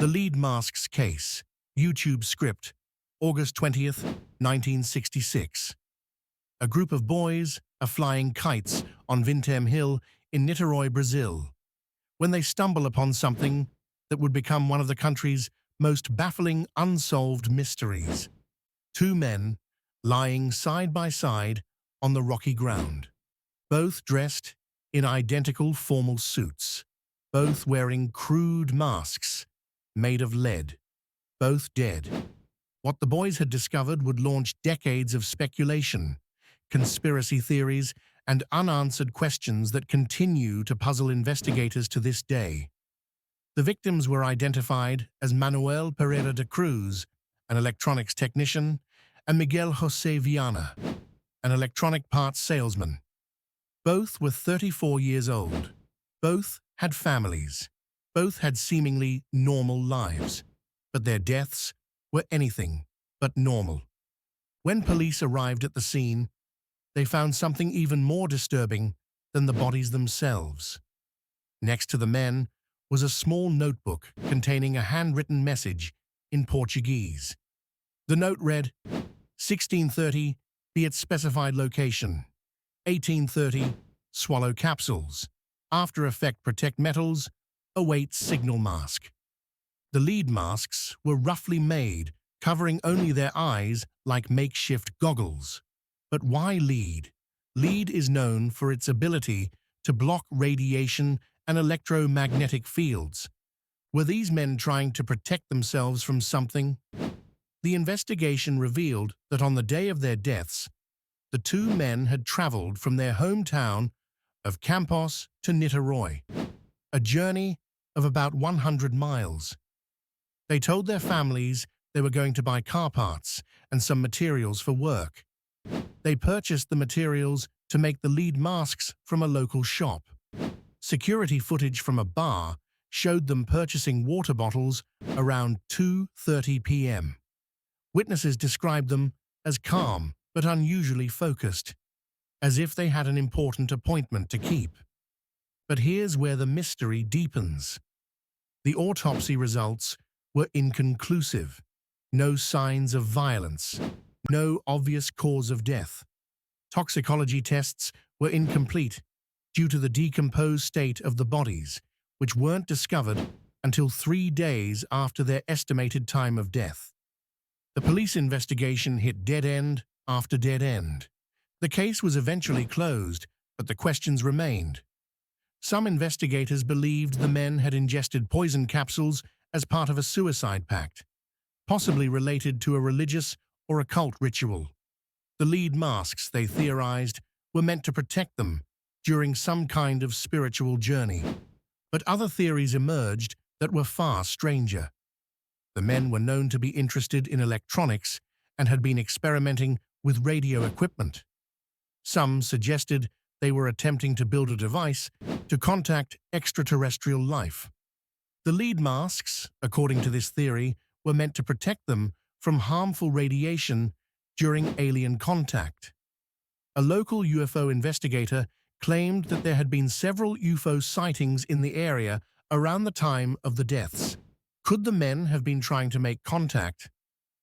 The Lead Masks Case, YouTube script, August 20th, 1966. A group of boys are flying kites on Vintém Hill in Niterói, Brazil, when they stumble upon something that would become one of the country's most baffling unsolved mysteries. Two men lying side by side on the rocky ground, both dressed in identical formal suits, both wearing crude masks made of lead, both dead. What the boys had discovered would launch decades of speculation, conspiracy theories, and unanswered questions that continue to puzzle investigators to this day. The victims were identified as Manuel Pereira da Cruz, an electronics technician, and Miguel José Viana, an electronic parts salesman. Both were 34 years old. Both had families. Both had seemingly normal lives. But their deaths were anything but normal. When police arrived at the scene, they found something even more disturbing than the bodies themselves. Next to the men was a small notebook containing a handwritten message in Portuguese. The note read, 1630, be at specified location. 1830, swallow capsules. After effect protect metals, await signal mask. The lead masks were roughly made, covering only their eyes like makeshift goggles. But why lead? Lead is known for its ability to block radiation and electromagnetic fields. Were these men trying to protect themselves from something? The investigation revealed that on the day of their deaths, the two men had traveled from their hometown of Campos to Niterói, a journey of about 100 miles. They told their families they were going to buy car parts and some materials for work. They purchased the materials to make the lead masks from a local shop. Security footage from a bar showed them purchasing water bottles around 2:30 p.m. Witnesses described them as calm but unusually focused, as if they had an important appointment to keep. But here's where the mystery deepens. The autopsy results were inconclusive. No signs of violence. No obvious cause of death. Toxicology tests were incomplete due to the decomposed state of the bodies, which weren't discovered until 3 days after their estimated time of death. The police investigation hit dead end after dead end. The case was eventually closed, but the questions remained. Some investigators believed the men had ingested poison capsules as part of a suicide pact, possibly related to a religious or occult ritual. The lead masks, they theorized, were meant to protect them during some kind of spiritual journey. But other theories emerged that were far stranger. The men were known to be interested in electronics and had been experimenting with radio equipment. Some suggested they were attempting to build a device to contact extraterrestrial life. The lead masks, according to this theory, were meant to protect them from harmful radiation during alien contact. A local UFO investigator claimed that there had been several UFO sightings in the area around the time of the deaths. Could the men have been trying to make contact?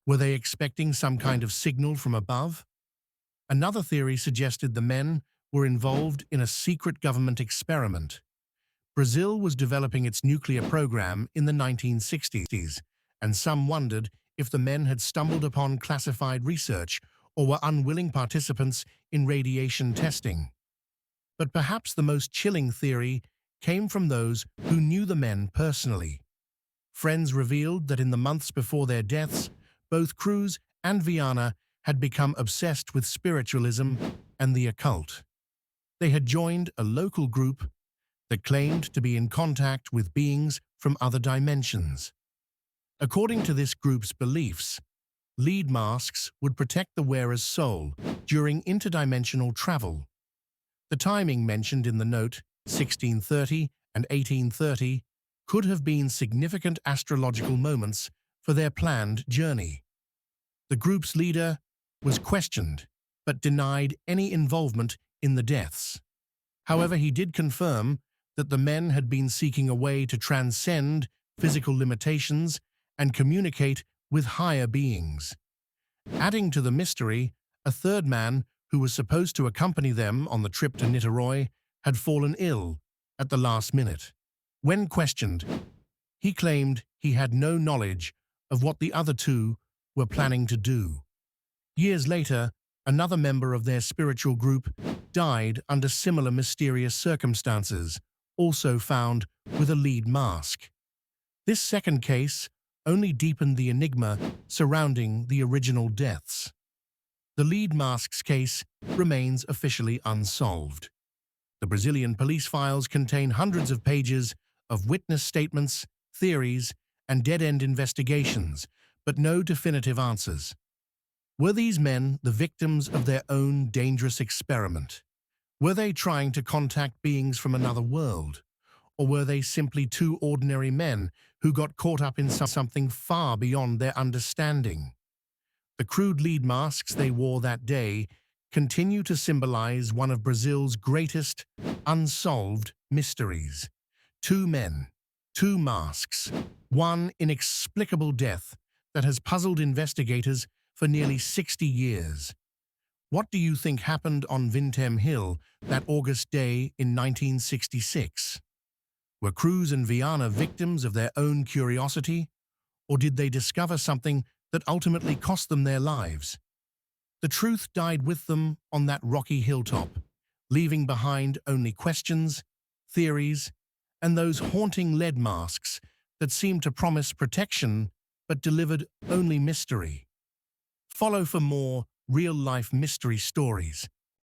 Were they expecting some kind of signal from above? Another theory suggested the men were involved in a secret government experiment. Brazil was developing its nuclear program in the 1960s, and some wondered if the men had stumbled upon classified research or were unwilling participants in radiation testing. But perhaps the most chilling theory came from those who knew the men personally. Friends revealed that in the months before their deaths, both Cruz and Viana had become obsessed with spiritualism and the occult. They had joined a local group that claimed to be in contact with beings from other dimensions. According to this group's beliefs, lead masks would protect the wearer's soul during interdimensional travel. The timing mentioned in the note, 1630 and 1830, could have been significant astrological moments for their planned journey. The group's leader was questioned, but denied any involvement in the deaths. However, he did confirm that the men had been seeking a way to transcend physical limitations, and communicate with higher beings. Adding to the mystery, a third man, who was supposed to accompany them on the trip to Niteroi, had fallen ill at the last minute. When questioned, he claimed he had no knowledge of what the other two were planning to do. Years later, another member of their spiritual group died under similar mysterious circumstances, also found with a lead mask. This second case only deepened the enigma surrounding the original deaths. The lead mask's case remains officially unsolved. The Brazilian police files contain hundreds of pages of witness statements, theories, and dead-end investigations, but no definitive answers. Were these men the victims of their own dangerous experiment? Were they trying to contact beings from another world? Or were they simply two ordinary men who got caught up in something far beyond their understanding? The crude lead masks they wore that day continue to symbolize one of Brazil's greatest unsolved mysteries. Two men, two masks, one inexplicable death that has puzzled investigators for nearly 60 years. What do you think happened on Vintém Hill that August day in 1966? Were Cruz and Viana victims of their own curiosity, or did they discover something that ultimately cost them their lives? The truth died with them on that rocky hilltop, leaving behind only questions, theories, and those haunting lead masks that seemed to promise protection but delivered only mystery. Follow for more real-life mystery stories.